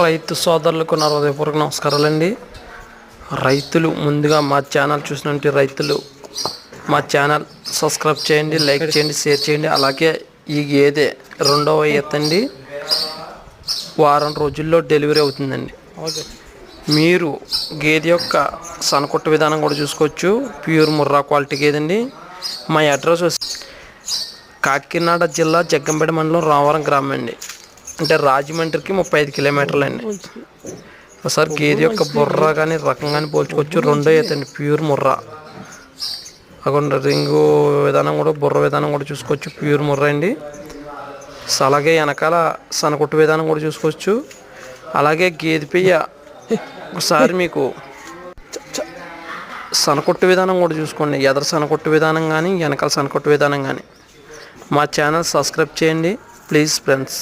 రైతు సోదరులకు నా హృదయపూర్వక నమస్కారాలండి. రైతులు ముందుగా మా ఛానల్ చూసినట్టు రైతులు మా ఛానల్ సబ్స్క్రైబ్ చేయండి, లైక్ చేయండి, షేర్ చేయండి. అలాగే ఈ గేదె రెండవ ఈతండి, వారం రోజుల్లో డెలివరీ అవుతుందండి. మీరు గేదె యొక్క సనకొట్టు విధానం కూడా చూసుకోవచ్చు. ప్యూర్ ముర్రా క్వాలిటీ గేదండి. మా అడ్రస్ కాకినాడ జిల్లా జగ్గంపేట మండలం రామవరం గ్రామం అండి. అంటే రాజమండ్రికి 35 కిలోమీటర్లు అండి. ఒకసారి గేదె యొక్క బుర్ర కానీ రకం కానీ పోల్చుకోవచ్చు. రెండో ఈతండి, ప్యూర్ ముర్రా. అక్కడ రింగు విధానం కూడా బుర్ర విధానం కూడా చూసుకోవచ్చు. ప్యూర్ ముర్రా అండి. అలాగే వెనకాల సనకొట్టు విధానం కూడా చూసుకోవచ్చు. అలాగే గేదె పెయ్య ఒకసారి మీకు సనకొట్టు విధానం కూడా చూసుకోండి. ఎదర సనకొట్టు విధానం కానీ వెనకాల సనకొట్టు విధానం కానీ. మా ఛానల్ సబ్స్క్రైబ్ చేయండి ప్లీజ్ ఫ్రెండ్స్.